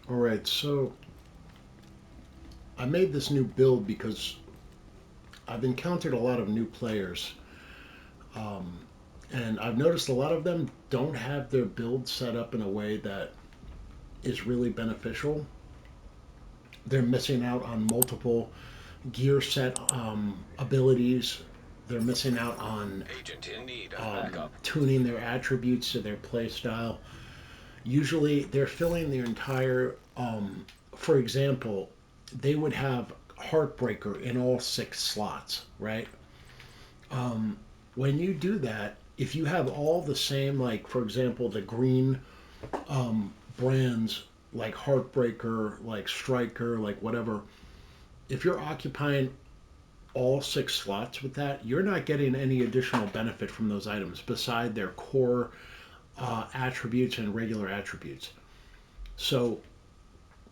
All right, so I made this new build because I've encountered a lot of new players, um, and I've noticed a lot of them don't have their build set up in a way that is really beneficial. They're missing out on multiple gear set abilities. They're missing out on Agent in need of backup. tuning their attributes to their play style. Usually, they're filling their entire. For example, they would have Heartbreaker in all six slots, right? When you do that, if you have all the same, like for example, the green brands like Heartbreaker, like Striker, like whatever, if you're occupying all six slots with that, you're not getting any additional benefit from those items beside their core attributes and regular attributes. So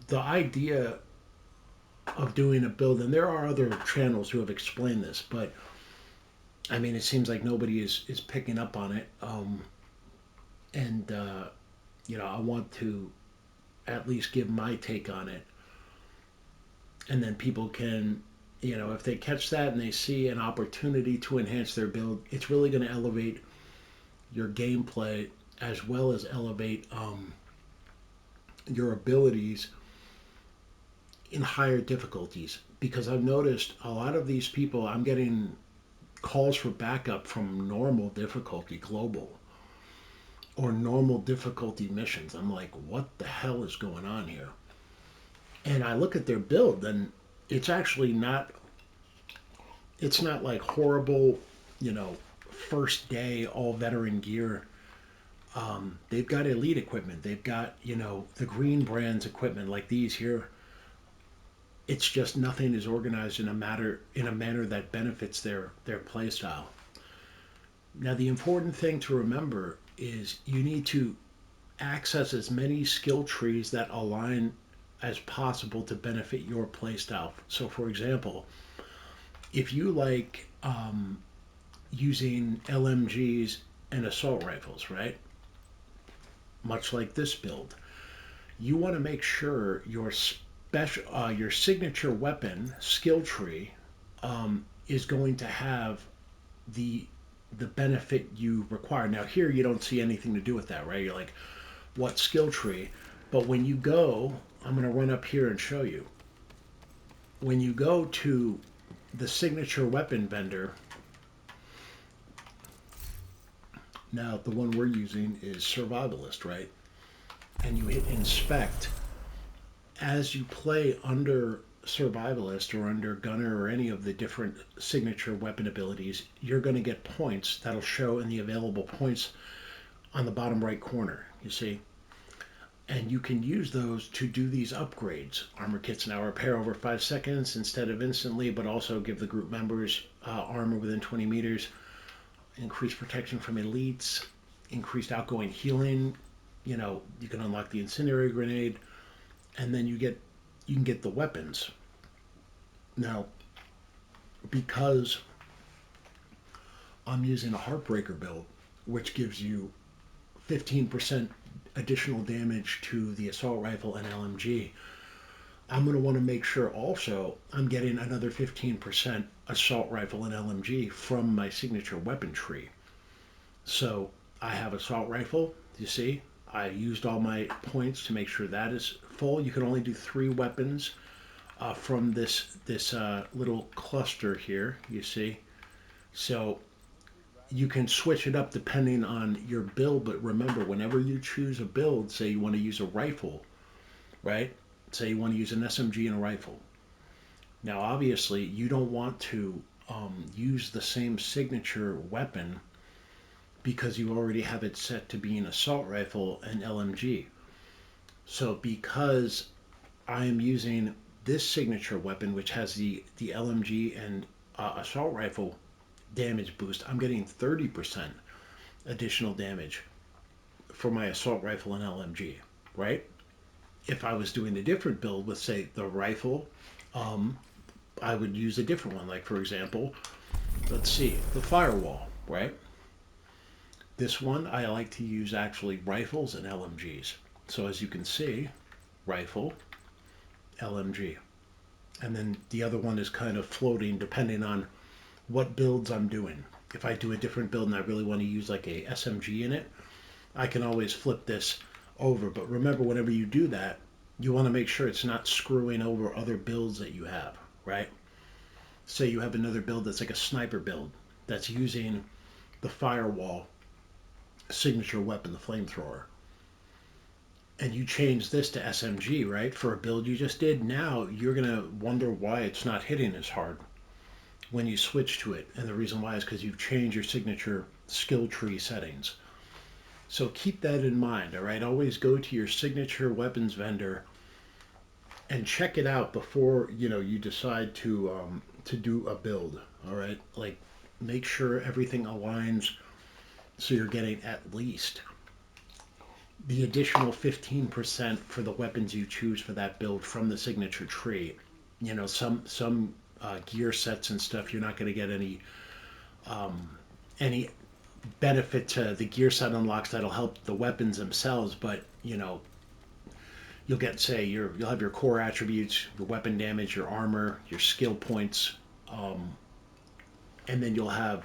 the idea of doing a build, and there are other channels who have explained this, but I mean, it seems like nobody is picking up on it. And I want to at least give my take on it, and then people can, if they catch that and they see an opportunity to enhance their build, it's really going to elevate your gameplay as well as elevate your abilities in higher difficulties. Because I've noticed a lot of these people, I'm getting calls for backup from normal difficulty global or normal difficulty missions. I'm like, what the hell is going on here? And I look at their build, and it's actually not. It's not like horrible, you know, first day all veteran gear. They've got elite equipment. They've got the green brands equipment like these here. It's just nothing is organized in a manner that benefits their play style. Now the important thing to remember is you need to access as many skill trees that align as possible to benefit your playstyle. So, for example, if you like using LMGs and assault rifles, right? Much like this build, you want to make sure your signature weapon skill tree is going to have the the benefit you require. Now here you don't see anything to do with that, right? You're like, what skill tree? But when you go, I'm going to run up here and show you. When you go to the signature weapon vendor, now the one we're using is survivalist, right? And you hit inspect. As you play under survivalist or under gunner or any of the different signature weapon abilities, you're going to get points that'll show in the available points on the bottom right corner, you see. And you can use those to do these upgrades. Armor kits now repair over 5 seconds instead of instantly, but also give the group members armor within 20 meters, increased protection from elites, increased outgoing healing. You can unlock the incendiary grenade, and then you can get the weapons. Now, because I'm using a Heartbreaker build, which gives you 15% additional damage to the assault rifle and LMG, I'm going to want to make sure also I'm getting another 15% assault rifle and LMG from my signature weapon tree. So I have assault rifle, you see. I used all my points to make sure that is full. You can only do 3 weapons from this little cluster here, you see. So you can switch it up depending on your build, but remember, whenever you choose a build, say you want to use a rifle, right? Say you want to use an SMG and a rifle. Now, obviously, you don't want to use the same signature weapon because you already have it set to be an assault rifle and LMG. So, because I am using this signature weapon, which has the LMG and assault rifle damage boost, I'm getting 30% additional damage for my assault rifle and LMG, right? If I was doing a different build with, say, the rifle, um, I would use a different one. Like, for example, let's see, the firewall, right? This one, I like to use actually rifles and LMGs. So, as you can see, rifle, LMG. And then the other one is kind of floating depending on what builds I'm doing. If I do a different build and I really want to use like a SMG in it, I can always flip this over. But remember, whenever you do that, you want to make sure it's not screwing over other builds that you have, right? Say you have another build that's like a sniper build that's using the firewall signature weapon, the flamethrower, and you change this to SMG, right, for a build you just did. Now you're going to wonder why it's not hitting as hard when you switch to it. And the reason why is because you've changed your signature skill tree settings. So keep that in mind, all right? Always go to your signature weapons vendor and check it out before you decide to do a build. All right, like make sure everything aligns so you're getting at least the additional 15% for the weapons you choose for that build from the signature tree. Some gear sets and stuff, you're not going to get any benefit to the gear set unlocks that'll help the weapons themselves, but you'll get, say, you'll have your core attributes, your weapon damage, your armor, your skill points, and then you'll have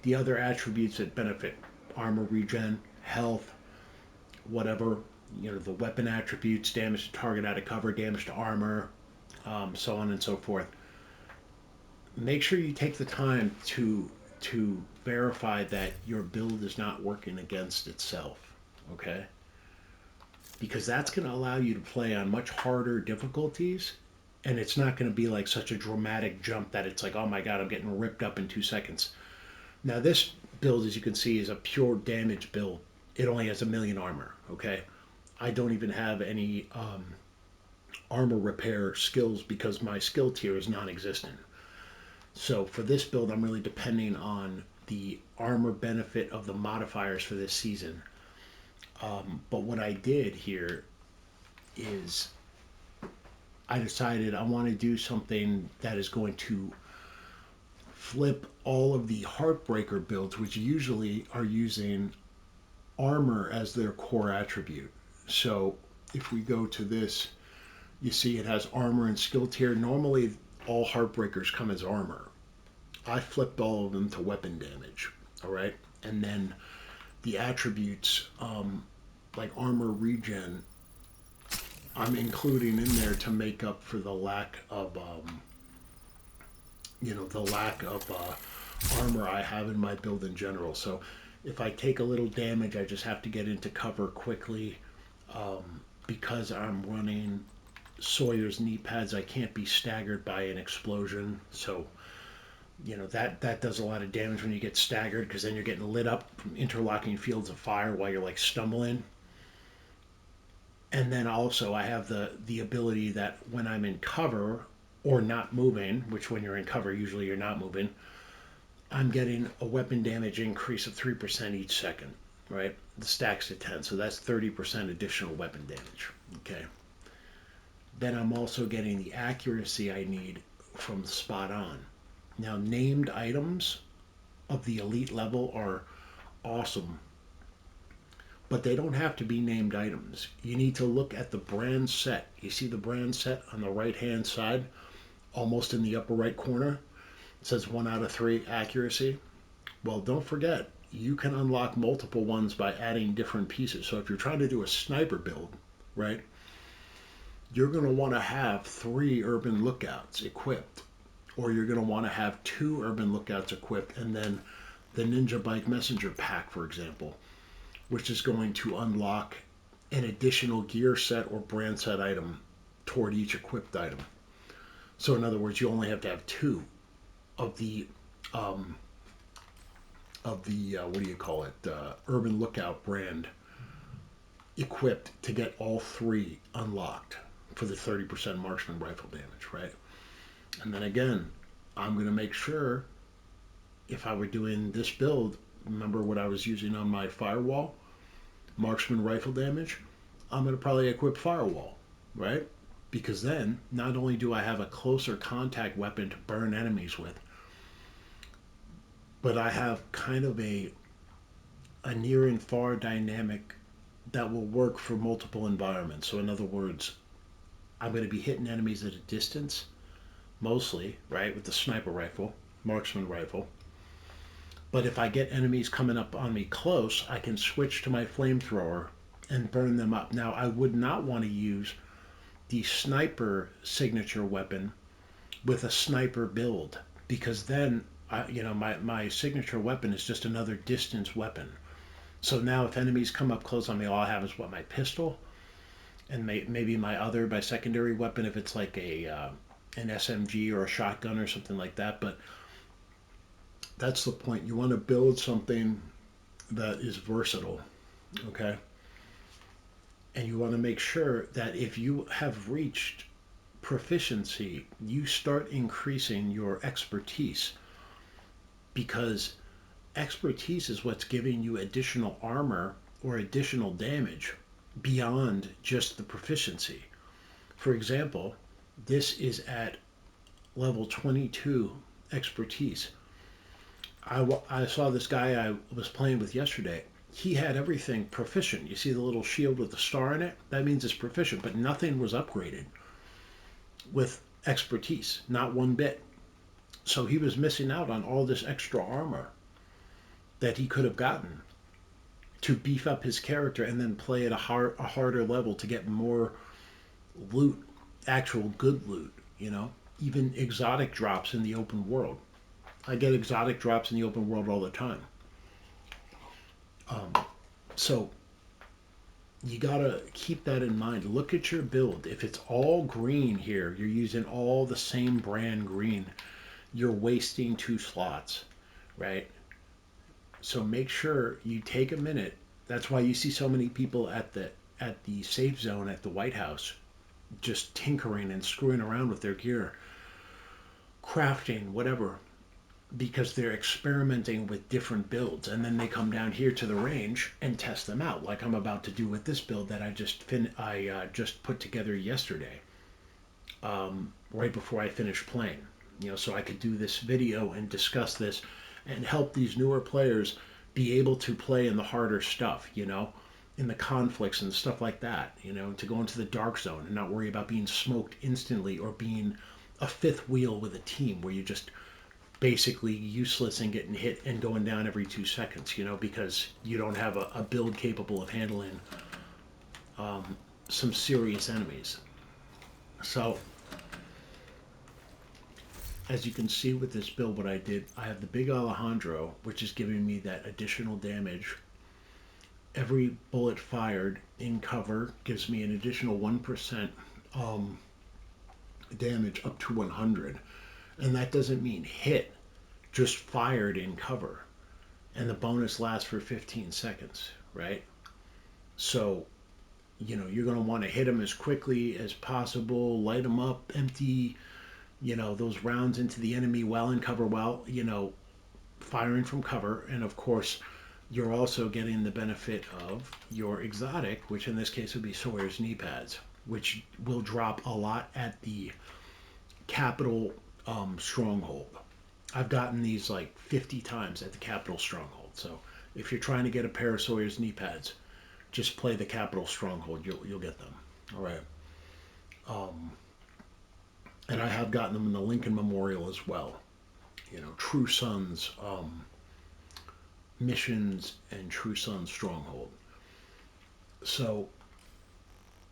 the other attributes that benefit armor regen, health, whatever, the weapon attributes, damage to target out of cover, damage to armor, so on and so forth. Make sure you take the time to verify that your build is not working against itself, okay? Because that's going to allow you to play on much harder difficulties, and it's not going to be like such a dramatic jump that it's like, oh my god, I'm getting ripped up in 2 seconds. Now this build, as you can see, is a pure damage build. It only has 1,000,000 armor, okay? I don't even have any armor repair skills because my skill tier is non-existent. So for this build, I'm really depending on the armor benefit of the modifiers for this season. But what I did here is I decided I want to do something that is going to flip all of the Heartbreaker builds, which usually are using armor as their core attribute. So if we go to this, you see it has armor and skill tier. Normally all Heartbreakers come as armor. I flipped all of them to weapon damage, all right? And then the attributes, like armor regen, I'm including in there to make up for the lack of, armor I have in my build in general. So if I take a little damage, I just have to get into cover quickly. Because I'm running Sawyer's knee pads, I can't be staggered by an explosion. So that does a lot of damage when you get staggered, because then you're getting lit up from interlocking fields of fire while you're like stumbling. And then also I have the ability that when I'm in cover or not moving, which when you're in cover usually you're not moving, I'm getting a weapon damage increase of 3% each second, right? The stacks to 10, so that's 30% additional weapon damage, okay? Then I'm also getting the accuracy I need from spot on. Now, named items of the elite level are awesome, but they don't have to be named items. You need to look at the brand set. You see the brand set on the right-hand side, almost in the upper right corner? It says 1 out of 3 accuracy. Well, don't forget, you can unlock multiple ones by adding different pieces. So if you're trying to do a sniper build, right, you're going to want to have 3 urban lookouts equipped, or you're going to want to have 2 urban lookouts equipped, and then the Ninja Bike Messenger pack, for example, which is going to unlock an additional gear set or brand set item toward each equipped item. So in other words, you only have to have 2 of the what do you call it, urban lookout brand equipped to get all 3 unlocked for the 30% marksman rifle damage, right? And then again, I'm going to make sure, if I were doing this build, remember what I was using on my firewall, marksman rifle damage, I'm going to probably equip firewall, right? Because then not only do I have a closer contact weapon to burn enemies with, but I have kind of a near and far dynamic that will work for multiple environments. So in other words, I'm going to be hitting enemies at a distance, mostly, right, with the sniper rifle, marksman rifle. But if I get enemies coming up on me close, I can switch to my flamethrower and burn them up. Now, I would not want to use the sniper signature weapon with a sniper build because then my signature weapon is just another distance weapon. So now if enemies come up close on me, all I have is what, my pistol and maybe my secondary weapon if it's like a an SMG or a shotgun or something like that. But that's the point. You want to build something that is versatile, okay? And you want to make sure that if you have reached proficiency, you start increasing your expertise because expertise is what's giving you additional armor or additional damage beyond just the proficiency. For example, this is at level 22 expertise. I saw this guy I was playing with yesterday. He had everything proficient. You see the little shield with the star in it? That means it's proficient, but nothing was upgraded with expertise, not one bit. So he was missing out on all this extra armor that he could have gotten to beef up his character and then play at a harder level to get more loot, actual good loot, even exotic drops in the open world. I get exotic drops in the open world all the time. Um, so you gotta keep that in mind. Look at your build. If it's all green here, you're using all the same brand green, you're wasting 2 slots, right? So make sure you take a minute. That's why you see so many people at the safe zone at the White House just tinkering and screwing around with their gear, crafting, whatever, because they're experimenting with different builds and then they come down here to the range and test them out like I'm about to do with this build that I just put together yesterday, right before I finished playing, so I could do this video and discuss this and help these newer players be able to play in the harder stuff, in the conflicts and stuff like that, to go into the dark zone and not worry about being smoked instantly or being a fifth wheel with a team where you just basically useless and getting hit and going down every 2 seconds, because you don't have a build capable of handling some serious enemies. So, as you can see with this build, what I did, I have the big Alejandro, which is giving me that additional damage. Every bullet fired in cover gives me an additional 1% um, damage up to 100. And that doesn't mean hit, just fired in cover. And the bonus lasts for 15 seconds, right? So, you're going to want to hit them as quickly as possible, light them up, empty, those rounds into the enemy while in cover, while, firing from cover. And of course, you're also getting the benefit of your exotic, which in this case would be Sawyer's knee pads, which will drop a lot at the capital stronghold. I've gotten these like 50 times at the capital stronghold. So if you're trying to get a pair of Sawyer's knee pads, just play the capital stronghold. You'll get them. All right. Um, and I have gotten them in the Lincoln Memorial as well. True Sons missions and True Sons stronghold. So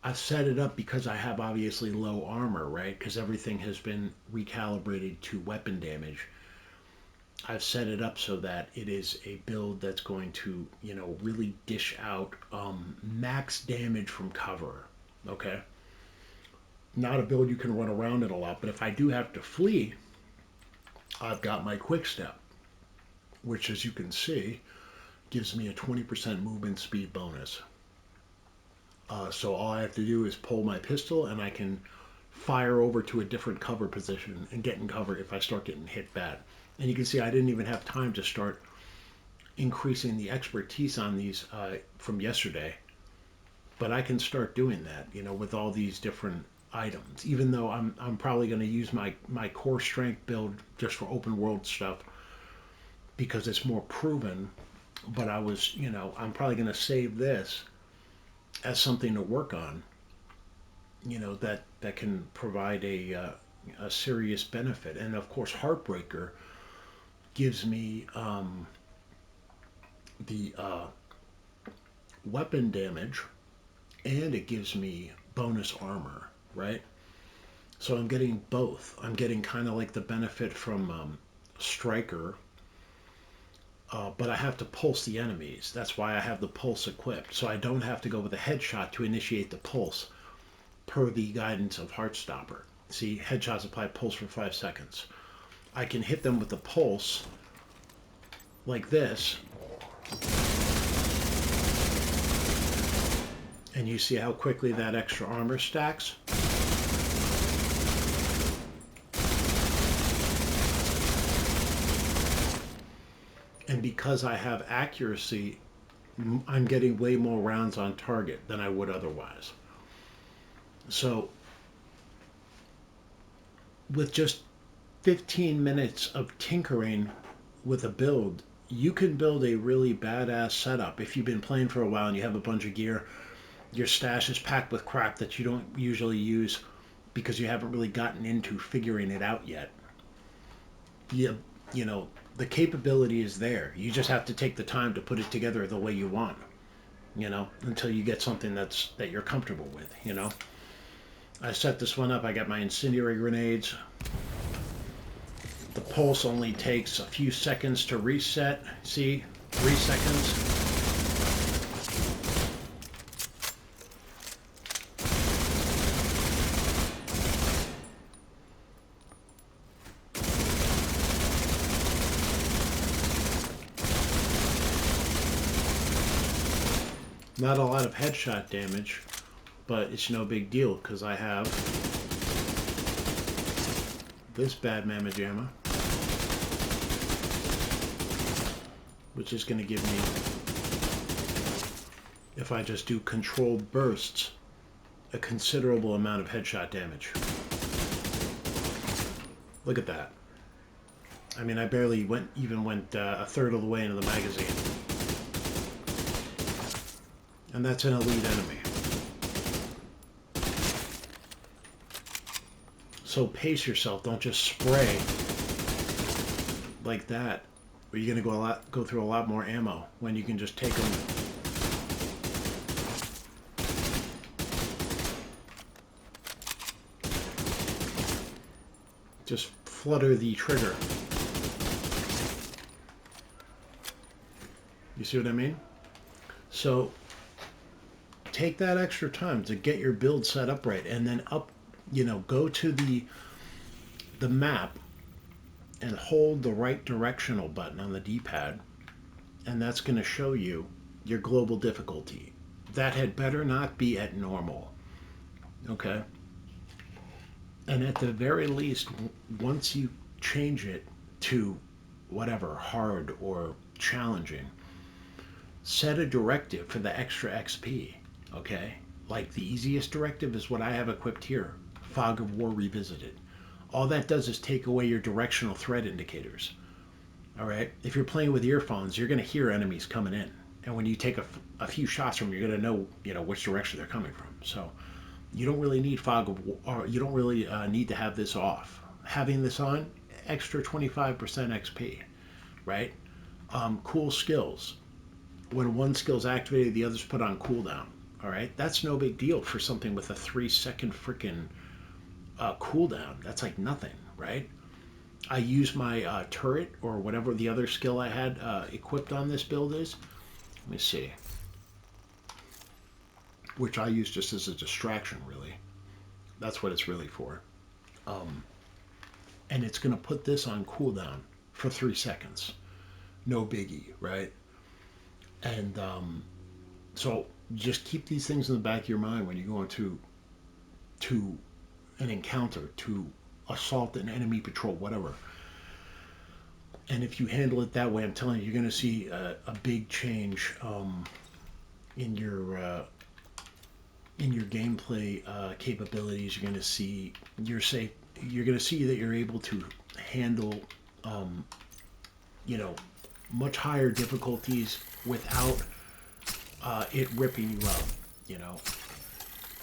I've set it up because I have obviously low armor, right? Because everything has been recalibrated to weapon damage. I've set it up so that it is a build that's going to, really dish out max damage from cover. Okay? Not a build you can run around it a lot, but if I do have to flee, I've got my quick step, which as you can see, gives me a 20% movement speed bonus. So all I have to do is pull my pistol and I can fire over to a different cover position and get in cover if I start getting hit bad. And you can see I didn't even have time to start increasing the expertise on these from yesterday. But I can start doing that, with all these different items. Even though I'm probably going to use my core strength build just for open world stuff because it's more proven. But I'm probably going to save this as something to work on, that can provide a serious benefit. And of course, Heartbreaker gives me the weapon damage, and it gives me bonus armor, right? So I'm getting both. I'm getting kind of like the benefit from Striker, but I have to pulse the enemies. That's why I have the pulse equipped. So I don't have to go with a headshot to initiate the pulse per the guidance of Heartstopper. See, headshots apply pulse for 5 seconds. I can hit them with the pulse like this, and you see how quickly that extra armor stacks? And because I have accuracy, I'm getting way more rounds on target than I would otherwise. So with just 15 minutes of tinkering with a build, you can build a really badass setup. If you've been playing for a while and you have a bunch of gear, your stash is packed with crap that you don't usually use because you haven't really gotten into figuring it out yet. You know, the capability is there. You just have to take the time to put it together the way you want, until you get something that you're comfortable with. I set this one up. I got my incendiary grenades. The pulse only takes a few seconds to reset. See? 3 seconds. Not a lot of headshot damage, but it's no big deal because I have this bad mamma jamma, which is going to give me, if I just do controlled bursts, a considerable amount of headshot damage. Look at that. I mean, I barely went a third of the way into the magazine. And that's an elite enemy. So pace yourself. Don't just spray like that, or you're gonna go through a lot more ammo when you can just take them. Just flutter the trigger. You see what I mean? So take that extra time to get your build set up right, and then go to the map and hold the right directional button on the D-pad, and that's going to show you your global difficulty. That had better not be at normal, okay? And at the very least, once you change it to whatever, hard or challenging, set a directive for the extra XP, okay? Like the easiest directive is what I have equipped here, Fog of War Revisited. All that does is take away your directional threat indicators, all right? If you're playing with earphones, you're going to hear enemies coming in. And when you take a few shots from them, you're going to know, which direction they're coming from. So you don't really need Fog of War, or you don't really need to have this off. Having this on, extra 25% XP, right? Cool skills. When one skill's activated, the other's put on cooldown. All right, that's no big deal for something with a 3-second freaking cooldown. That's like nothing, right? I use my turret or whatever the other skill I had equipped on this build is. Let me see. Which I use just as a distraction, really. That's what it's really for. And it's going to put this on cooldown for 3 seconds. No biggie, right? And so just keep these things in the back of your mind when you go into an encounter, to assault an enemy patrol, whatever. And if you handle it that way, I'm telling you, you're going to see a big change in your gameplay capabilities. You're going to see You're going to see that you're able to handle, much higher difficulties without it ripping you out. you know.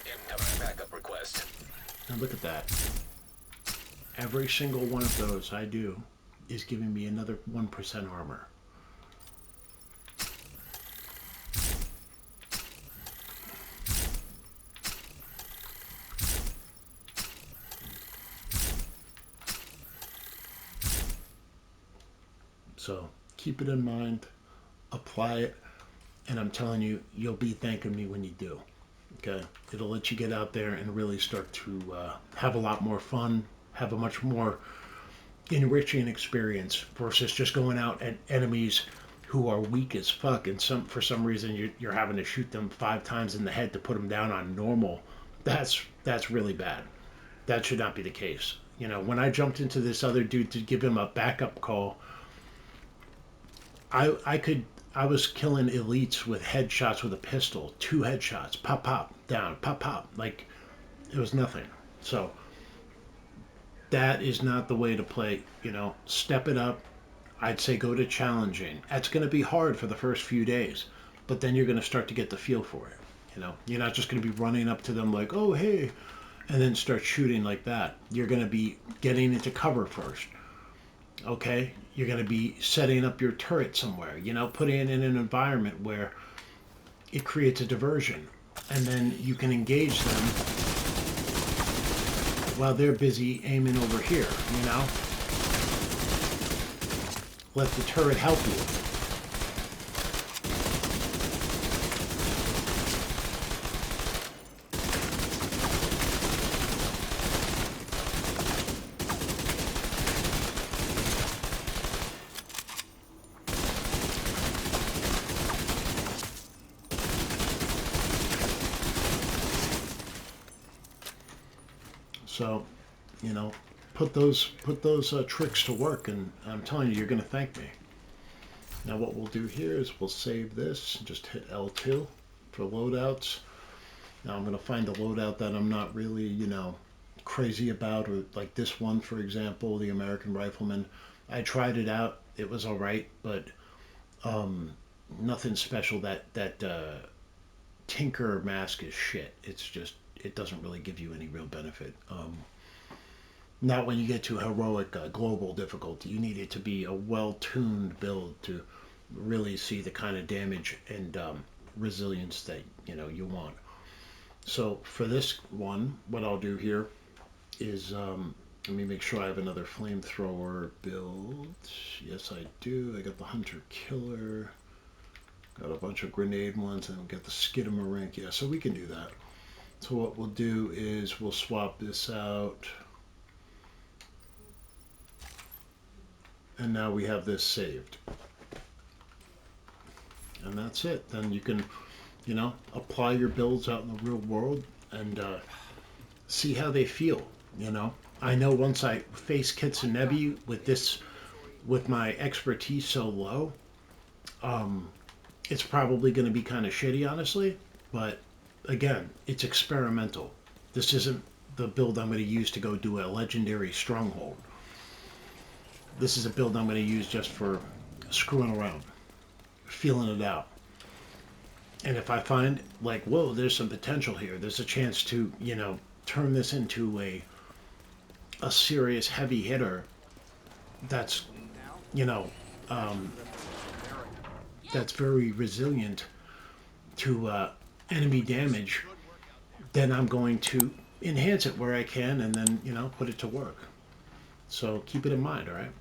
Incoming backup request. And look at that. Every single one of those I do is giving me another 1% armor. So keep it in mind, apply it, and I'm telling you, you'll be thanking me when you do. Okay, it'll let you get out there and really start to have a lot more fun, have a much more enriching experience versus just going out at enemies who are weak as fuck, and for some reason you're having to shoot them 5 times in the head to put them down on normal. That's really bad. That should not be the case. You know, when I jumped into this other dude to give him a backup call, I was killing elites with headshots with a pistol, 2 headshots, pop pop down, pop pop, like it was nothing. So that is not the way to play. You know, step it up. I'd say go to challenging. That's going to be hard for the first few days, but then you're going to start to get the feel for it. You know, you're not just going to be running up to them like, oh hey, and then start shooting like that. You're going to be getting into cover first. Okay, you're going to be setting up your turret somewhere, you know, putting it in an environment where it creates a diversion, and then you can engage them while they're busy aiming over here, you know. Let the turret help you. So, you know, put those tricks to work, and I'm telling you, you're going to thank me. Now, what we'll do here is we'll save this. Just hit L2 for loadouts. Now, I'm going to find a loadout that I'm not really, you know, crazy about, or like this one, for example, the American Rifleman. I tried it out. It was all right, but nothing special. That Tinker mask is shit. It's just it doesn't really give you any real benefit. Not when you get to heroic global difficulty. You need it to be a well-tuned build to really see the kind of damage and resilience that you want. So for this one, what I'll do here is let me make sure I have another flamethrower build. Yes, I do. I got the Hunter Killer. Got a bunch of grenade ones, and we'll get the Skidamarink. Yeah, so we can do that. So what we'll do is we'll swap this out. And now we have this saved. And that's it. Then you can, apply your builds out in the real world and see how they feel, I know once I face Kitsunebi with my expertise so low, it's probably going to be kind of shitty, honestly. But again, it's experimental. This isn't the build I'm going to use to go do a legendary stronghold. This is a build I'm going to use just for screwing around, feeling it out. And if I find, like, whoa, there's some potential here, there's a chance to, turn this into a serious heavy hitter that's, that's very resilient to enemy damage, then I'm going to enhance it where I can and then, put it to work. So keep it in mind, all right?